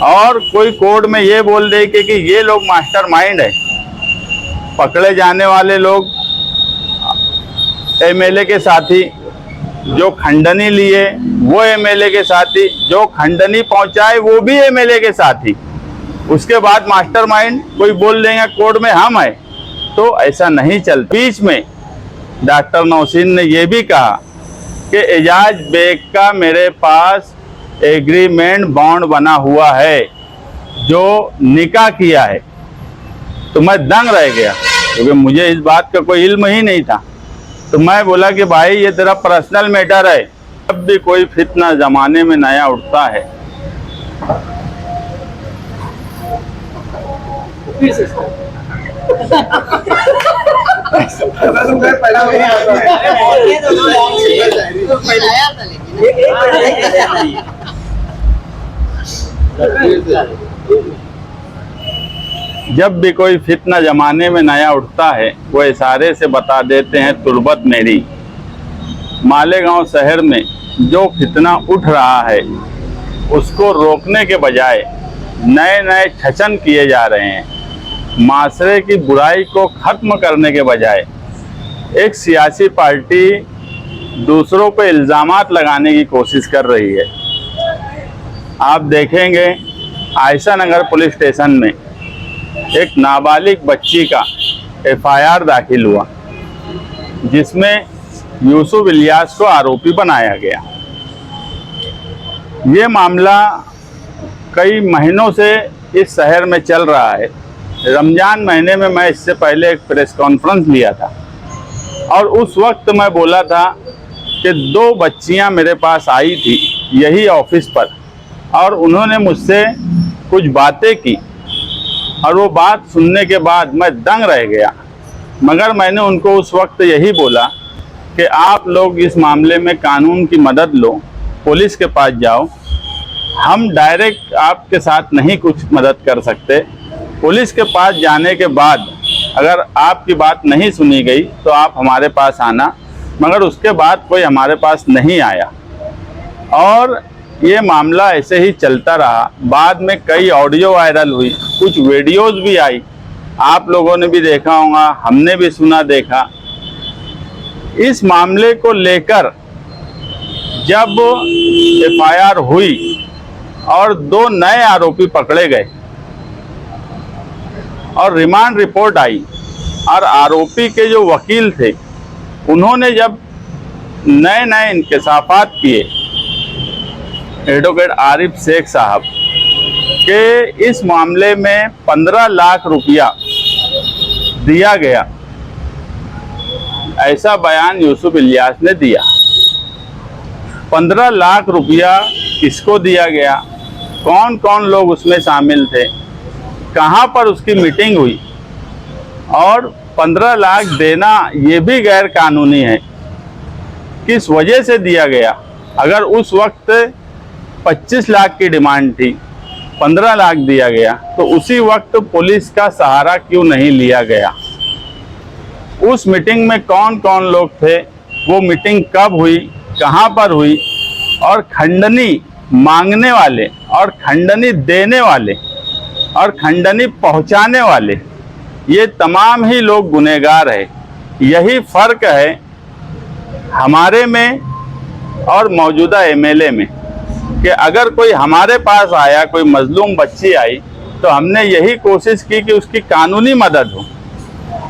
और कोई कोर्ट में ये बोल दे कि ये लोग मास्टरमाइंड है, पकड़े जाने वाले लोग एमएलए के साथी, जो खंडनी लिए वो एमएलए के साथी, जो खंडनी पहुंचाए वो भी एमएलए के साथी, उसके बाद मास्टरमाइंड कोई बोल देंगे कोर्ट में हम है, तो ऐसा नहीं चलता। बीच में डॉक्टर नौशीन ने यह भी कहा कि एजाज बेग का मेरे पास एग्रीमेंट बॉन्ड बना हुआ है जो निकाह किया है। तो मैं दंग रह गया क्योंकि मुझे इस बात का कोई इल्म ही नहीं था। तो मैं बोला कि भाई ये तेरा पर्सनल मैटर है, अब भी कोई फितना जमाने में नया उठता है। जब भी कोई फितना जमाने में नया उठता है वो इशारे से बता देते हैं तुर्बत मेरी। मालेगांव शहर में जो फितना उठ रहा है उसको रोकने के बजाय नए नए ठचन किए जा रहे हैं। माशरे की बुराई को ख़त्म करने के बजाय एक सियासी पार्टी दूसरों पर इल्ज़ामात लगाने की कोशिश कर रही है। आप देखेंगे आयशा नगर पुलिस स्टेशन में एक नाबालिग बच्ची का एफआईआर दाखिल हुआ जिसमें यूसुफ इलियास को आरोपी बनाया गया। ये मामला कई महीनों से इस शहर में चल रहा है। रमज़ान महीने में मैं इससे पहले एक प्रेस कॉन्फ्रेंस लिया था और उस वक्त मैं बोला था कि 2 बच्चियां मेरे पास आई थी यही ऑफिस पर और उन्होंने मुझसे कुछ बातें की और वो बात सुनने के बाद मैं दंग रह गया। मगर मैंने उनको उस वक्त यही बोला कि आप लोग इस मामले में कानून की मदद लो, पुलिस के पास जाओ, हम डायरेक्ट आपके साथ नहीं कुछ मदद कर सकते। पुलिस के पास जाने के बाद अगर आपकी बात नहीं सुनी गई तो आप हमारे पास आना। मगर उसके बाद कोई हमारे पास नहीं आया और ये मामला ऐसे ही चलता रहा। बाद में कई ऑडियो वायरल हुई, कुछ वीडियोस भी आई, आप लोगों ने भी देखा होगा, हमने भी सुना देखा। इस मामले को लेकर जब एफआईआर हुई और 2 नए आरोपी पकड़े गए और रिमांड रिपोर्ट आई और आरोपी के जो वकील थे उन्होंने जब नए नए इंकशाफात किए, एडवोकेट आरिफ शेख साहब के इस मामले में 15 लाख रुपया दिया गया, ऐसा बयान यूसुफ इलियास ने दिया। 15 लाख रुपया किसको दिया गया, कौन कौन लोग उसमें शामिल थे, कहां पर उसकी मीटिंग हुई और 15 लाख देना ये भी गैर कानूनी है। किस वजह से दिया गया? अगर उस वक्त 25 लाख की डिमांड थी, 15 लाख दिया गया, तो उसी वक्त पुलिस का सहारा क्यों नहीं लिया गया? उस मीटिंग में कौन कौन लोग थे, वो मीटिंग कब हुई, कहां पर हुई और खंडनी मांगने वाले और खंडनी देने वाले और खंडनी पहुंचाने वाले ये तमाम ही लोग गुनहगार है। यही फ़र्क है हमारे में और मौजूदा एमएलए में कि अगर कोई हमारे पास आया, कोई मजलूम बच्ची आई, तो हमने यही कोशिश की कि उसकी कानूनी मदद हो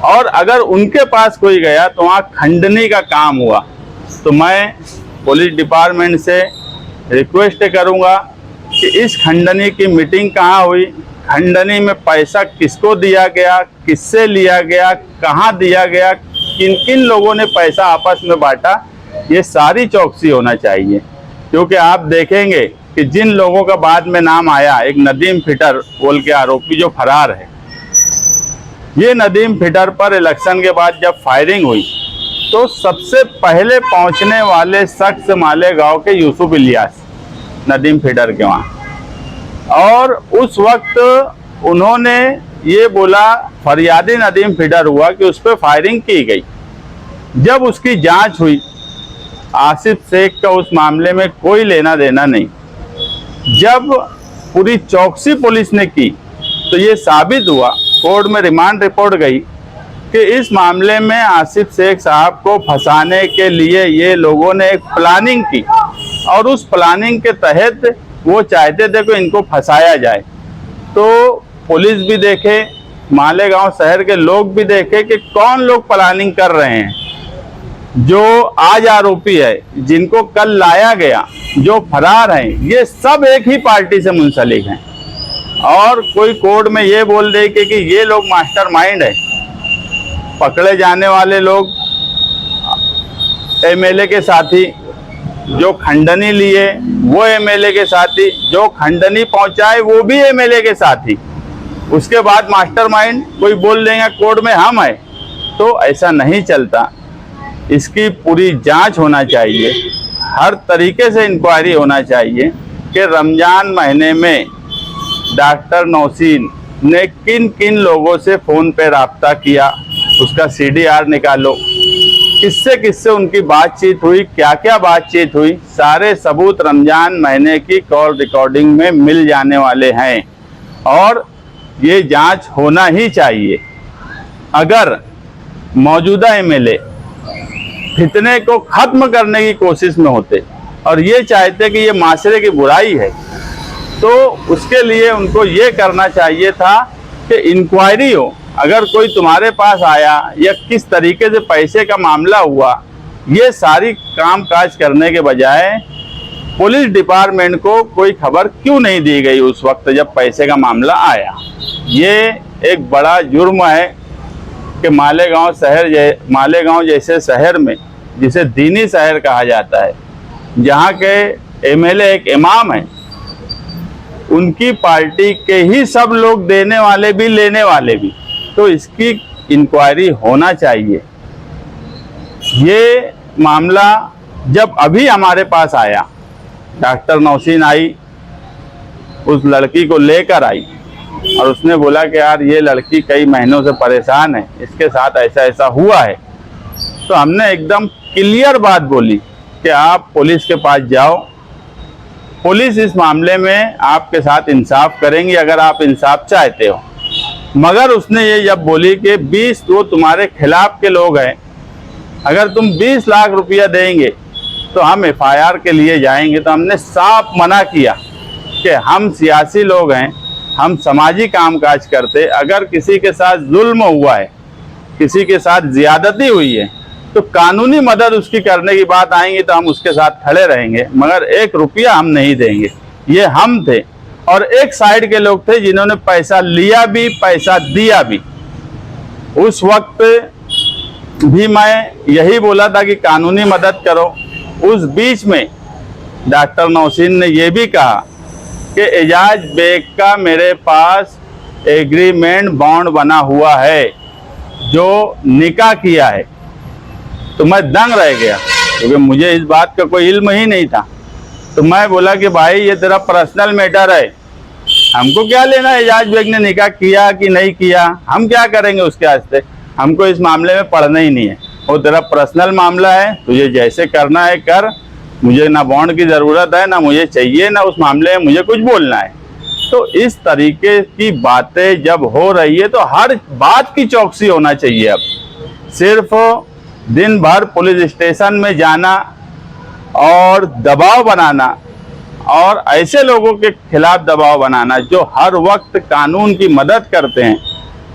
और अगर उनके पास कोई गया तो वहाँ खंडनी का काम हुआ। तो मैं पुलिस डिपार्टमेंट से रिक्वेस्ट करूँगा कि इस खंडनी की मीटिंग कहाँ हुई, खंडनी में पैसा किसको दिया गया, किससे लिया गया, कहाँ दिया गया, किन किन लोगों ने पैसा आपस में बांटा, ये सारी चौकसी होना चाहिए। क्योंकि आप देखेंगे कि जिन लोगों का बाद में नाम आया, एक नदीम फिटर बोल के आरोपी जो फरार है, ये नदीम फिटर पर इलेक्शन के बाद जब फायरिंग हुई तो सबसे पहले पहुंचने वाले शख्स मालेगांव के यूसुफ इलियास, नदीम फिटर के वहाँ, और उस वक्त उन्होंने ये बोला, फरियादी नदीम फिटर हुआ कि उस पर फायरिंग की गई। जब उसकी जांच हुई, आसिफ शेख का उस मामले में कोई लेना देना नहीं। जब पूरी चौकसी पुलिस ने की तो ये साबित हुआ, कोर्ट में रिमांड रिपोर्ट गई कि इस मामले में आसिफ शेख साहब को फंसाने के लिए ये लोगों ने एक प्लानिंग की और उस प्लानिंग के तहत वो चाहते थे कि इनको फंसाया जाए। तो पुलिस भी देखे, मालेगांव शहर के लोग भी देखे कि कौन लोग प्लानिंग कर रहे हैं। जो आज आरोपी है, जिनको कल लाया गया, जो फरार हैं, ये सब एक ही पार्टी से मुंसलिक हैं। और कोई कोर्ट में ये बोल दे कि ये लोग मास्टरमाइंड है, पकड़े जाने वाले लोग एमएलए के साथी, जो खंडनी लिए वो एमएलए के साथी, जो खंडनी पहुंचाए वो भी एमएलए के साथी, उसके बाद मास्टरमाइंड कोई बोल देंगे कोर्ट में हम है। तो ऐसा नहीं चलता। इसकी पूरी जांच होना चाहिए, हर तरीके से इंक्वायरी होना चाहिए कि रमज़ान महीने में डॉक्टर नौशीन ने किन किन लोगों से फ़ोन पे रब्ता किया, उसका सीडीआर निकालो, किससे किससे उनकी बातचीत हुई, क्या क्या बातचीत हुई, सारे सबूत रमज़ान महीने की कॉल रिकॉर्डिंग में मिल जाने वाले हैं और ये जांच होना ही चाहिए। अगर मौजूदा एमएलए फितने को खत्म करने की कोशिश में होते और ये चाहते कि ये माशरे की बुराई है, तो उसके लिए उनको ये करना चाहिए था कि इंक्वायरी हो। अगर कोई तुम्हारे पास आया या किस तरीके से पैसे का मामला हुआ, ये सारी काम काज करने के बजाय पुलिस डिपार्टमेंट को कोई खबर क्यों नहीं दी गई उस वक्त जब पैसे का मामला आया। ये एक बड़ा जुर्म है कि मालेगांव जैसे शहर में, जिसे दीनी शहर कहा जाता है, जहाँ के एमएलए एक इमाम है, उनकी पार्टी के ही सब लोग देने वाले भी लेने वाले भी, तो इसकी इंक्वायरी होना चाहिए। ये मामला जब अभी हमारे पास आया, डॉक्टर नौशीन आई, उस लड़की को लेकर आई और उसने बोला कि यार ये लड़की कई महीनों से परेशान है, इसके साथ ऐसा ऐसा हुआ है। तो हमने एकदम क्लियर बात बोली कि आप पुलिस के पास जाओ, पुलिस इस मामले में आपके साथ इंसाफ करेंगी अगर आप इंसाफ चाहते हो। मगर उसने ये जब बोली कि 20 वो तुम्हारे खिलाफ के लोग हैं, अगर तुम 20 लाख रुपया देंगे तो हम एफआईआर के लिए जाएंगे, तो हमने साफ मना किया कि हम सियासी लोग हैं, हम समाजी कामकाज करते, अगर किसी के साथ जुल्म हुआ है, किसी के साथ ज्यादती हुई है, तो कानूनी मदद उसकी करने की बात आएंगी तो हम उसके साथ खड़े रहेंगे, मगर 1 रुपया हम नहीं देंगे। ये हम थे और एक साइड के लोग थे जिन्होंने पैसा लिया भी, पैसा दिया भी। उस वक्त भी मैं यही बोला था कि कानूनी मदद करो। उस बीच में डॉक्टर नौशीन ने यह भी कहा कि एजाज बेग का मेरे पास एग्रीमेंट बॉन्ड बना हुआ है, जो निकाह किया है। तो मैं दंग रह गया क्योंकि मुझे इस बात का कोई इल्म ही नहीं था। तो मैं बोला कि भाई ये तेरा पर्सनल मैटर है, हमको क्या लेना है एजाज बेग ने निकाह किया कि नहीं किया, हम क्या करेंगे उसके वास्ते, हमको इस मामले में पढ़ना ही नहीं है। वो तेरा पर्सनल मामला है, तुझे जैसे करना है कर, मुझे ना बॉन्ड की ज़रूरत है, ना मुझे चाहिए, ना उस मामले में मुझे कुछ बोलना है। तो इस तरीके की बातें जब हो रही है तो हर बात की चौकसी होना चाहिए। अब सिर्फ दिन भर पुलिस स्टेशन में जाना और दबाव बनाना और ऐसे लोगों के खिलाफ दबाव बनाना जो हर वक्त कानून की मदद करते हैं,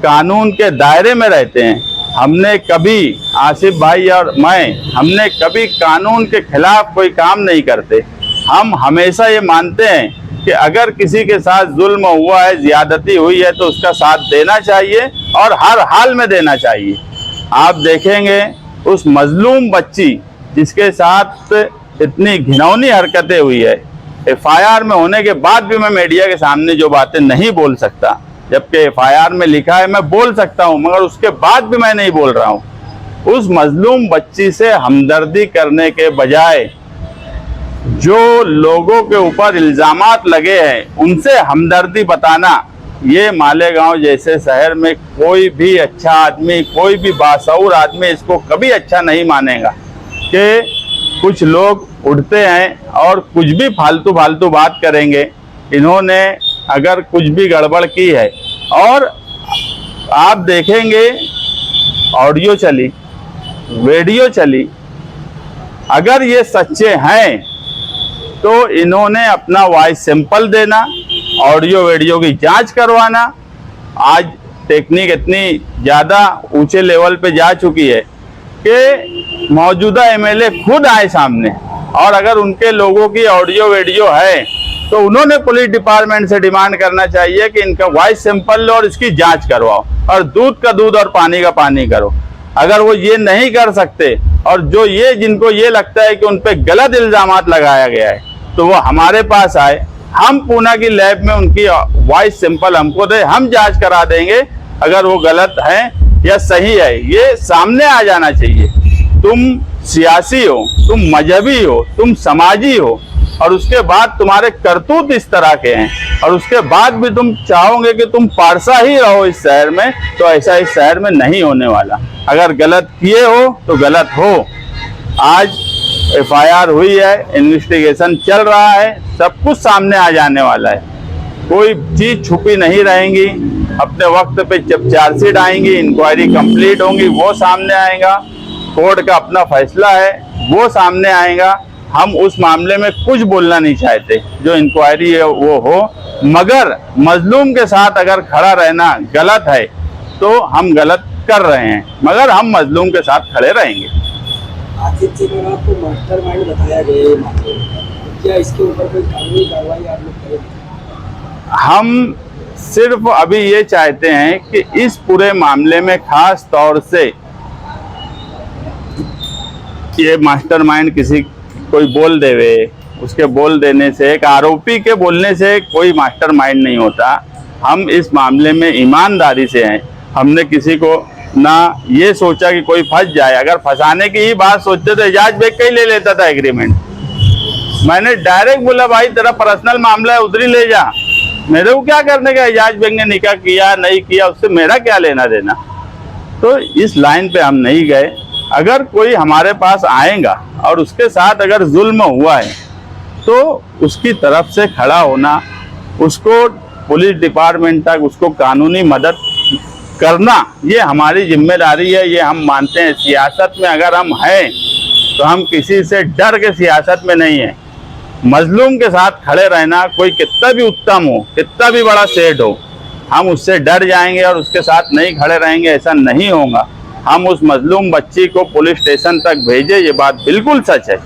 कानून के दायरे में रहते हैं। हमने कभी, आसिफ भाई और मैं, हमने कभी कानून के खिलाफ कोई काम नहीं करते। हम हमेशा ये मानते हैं कि अगर किसी के साथ जुल्म हुआ है, ज्यादती हुई है, तो उसका साथ देना चाहिए और हर हाल में देना चाहिए। आप देखेंगे उस मजलूम बच्ची जिसके साथ इतनी घिनौनी हरकतें हुई है, एफआईआर में होने के बाद भी मैं मीडिया के सामने जो बातें नहीं बोल सकता, जबकि एफआईआर में लिखा है मैं बोल सकता हूं, मगर उसके बाद भी मैं नहीं बोल रहा हूं। उस मजलूम बच्ची से हमदर्दी करने के बजाय जो लोगों के ऊपर इल्जामात लगे हैं उनसे हमदर्दी बताना, ये मालेगांव जैसे शहर में कोई भी अच्छा आदमी, कोई भी बाशऊर आदमी इसको कभी अच्छा नहीं मानेगा कि कुछ लोग उठते हैं और कुछ भी फालतू फालतू बात करेंगे। इन्होंने अगर कुछ भी गड़बड़ की है। और आप देखेंगे ऑडियो चली, वीडियो चली, अगर ये सच्चे हैं तो इन्होंने अपना वॉइस सैंपल देना, ऑडियो वीडियो की जांच करवाना। आज टेक्निक इतनी ज़्यादा ऊंचे लेवल पे जा चुकी है कि मौजूदा एमएलए खुद आए सामने, और अगर उनके लोगों की ऑडियो वीडियो है तो उन्होंने पुलिस डिपार्टमेंट से डिमांड करना चाहिए कि इनका वॉइस सैंपल लो और इसकी जांच करवाओ, और दूध का दूध और पानी का पानी करो। अगर वो ये नहीं कर सकते, और जो ये जिनको ये लगता है कि उन पे गलत इल्जामात लगाया गया है, तो वो हमारे पास आए, हम पूना की लैब में उनकी वॉइस सैंपल हमको दे, हम जांच करा देंगे अगर वो गलत है या सही है। ये सामने आ जाना चाहिए। तुम सियासी हो, तुम मजहबी हो, तुम समाजी हो, और उसके बाद तुम्हारे करतूत इस तरह के हैं, और उसके बाद भी तुम चाहोगे कि तुम पारसा ही रहो इस शहर में, तो ऐसा इस शहर में नहीं होने वाला। अगर गलत किए हो तो गलत हो। आज एफआईआर हुई है, इन्वेस्टिगेशन चल रहा है, सब कुछ सामने आ जाने वाला है। कोई चीज छुपी नहीं रहेंगी। अपने वक्त पे जब चार्जशीट आएंगी, इंक्वायरी कंप्लीट होंगी, वो सामने आएगा। कोर्ट का अपना फैसला है, वो सामने आएगा। हम उस मामले में कुछ बोलना नहीं चाहते, जो इंक्वायरी है वो हो, मगर मजलूम के साथ अगर खड़ा रहना गलत है तो हम गलत कर रहे हैं, मगर हम मजलूम के साथ खड़े रहेंगे। आखिर से आपको मास्टरमाइंड बताया गया है, क्या इसके ऊपर कोई कानूनी कार्रवाई आप लोग करेंगे? हम सिर्फ अभी ये चाहते हैं कि इस पूरे मामले में खास तौर से ये मास्टरमाइंड किसी कोई बोल देवे, उसके बोल देने से, एक आरोपी के बोलने से कोई मास्टरमाइंड नहीं होता। हम इस मामले में ईमानदारी से हैं। हमने किसी को ना ये सोचा कि कोई फंस जाए। अगर फंसाने की ही बात सोचते तो एजाज बेग का ही ले लेता था एग्रीमेंट। मैंने डायरेक्ट बोला भाई तेरा पर्सनल मामला है, उधर ही ले जा, मेरे को क्या करने का, एजाज बेग ने निकाह किया नहीं किया उससे मेरा क्या लेना देना। तो इस लाइन पे हम नहीं गए। अगर कोई हमारे पास आएगा और उसके साथ अगर जुल्म हुआ है तो उसकी तरफ से खड़ा होना, उसको पुलिस डिपार्टमेंट तक उसको कानूनी मदद करना, ये हमारी जिम्मेदारी है। ये हम मानते हैं। सियासत में अगर हम हैं तो हम किसी से डर के सियासत में नहीं है। मजलूम के साथ खड़े रहना, कोई कितना भी उत्तम हो, कितना भी बड़ा सेठ हो, हम उससे डर जाएंगे और उसके साथ नहीं खड़े रहेंगे, ऐसा नहीं होगा। हम उस मजलूम बच्ची को पुलिस स्टेशन तक भेजे, ये बात बिल्कुल सच है।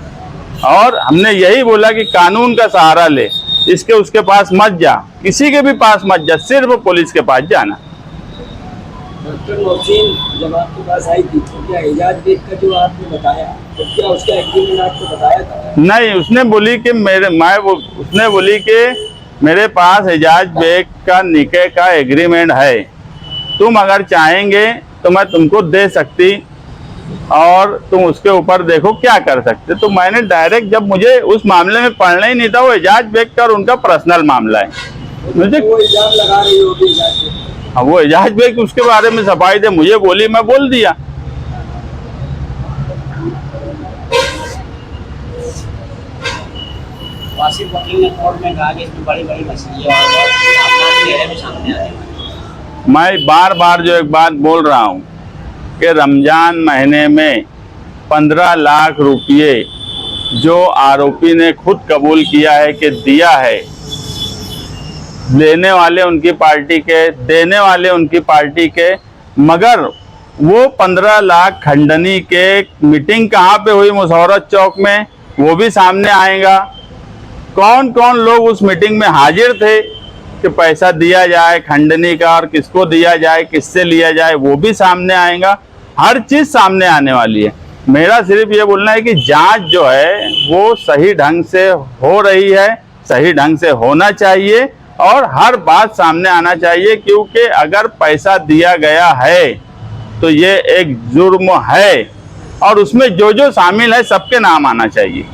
और हमने यही बोला कि कानून का सहारा ले, इसके उसके पास मत जा, किसी के भी पास मत जा, सिर्फ पुलिस के पास जाना। डॉक्टर मोहसिन जब आपके पास आई थी तो क्या एजाज बेग का जो आपने बताया, तो क्या उसका एग्रीमेंट आपको बताया था? नहीं, उसने बोली कि उसने बोली कि मेरे पास एजाज बेग का निकाह का एग्रीमेंट है, तुम अगर चाहेंगे तो मैं तुमको दे सकती और तुम उसके ऊपर देखो क्या कर सकते। तो मैंने डायरेक्ट, जब मुझे उस मामले में पढ़ना ही नहीं था, वो एजाज बेग का और उनका पर्सनल मामला है, मुझे वो इल्जाम लगा रही होगी एजाज बेग। हाँ, वो एजाज बेग उसके बारे में सफाई दे, मुझे बोली, मैं बोल दिया। वासिफ वकील ने कोर्ट में कहा कि इसमें बड़ी-बड़ी मछलियां और चेहरे में सामने आ रहे हैं। मैं बार बार जो एक बात बोल रहा हूँ कि रमजान महीने में 15 लाख रुपये जो आरोपी ने खुद कबूल किया है कि दिया है, लेने वाले उनकी पार्टी के, देने वाले उनकी पार्टी के, मगर वो 15 लाख खंडनी के मीटिंग कहाँ पे हुई, मुशौरत चौक में, वो भी सामने आएगा। कौन कौन लोग उस मीटिंग में हाजिर थे कि पैसा दिया जाए खंडनी का, और किसको दिया जाए, किससे लिया जाए, वो भी सामने आएगा। हर चीज़ सामने आने वाली है। मेरा सिर्फ ये बोलना है कि जांच जो है वो सही ढंग से हो रही है, सही ढंग से होना चाहिए, और हर बात सामने आना चाहिए। क्योंकि अगर पैसा दिया गया है तो ये एक जुर्म है, और उसमें जो जो शामिल है सबके नाम आना चाहिए।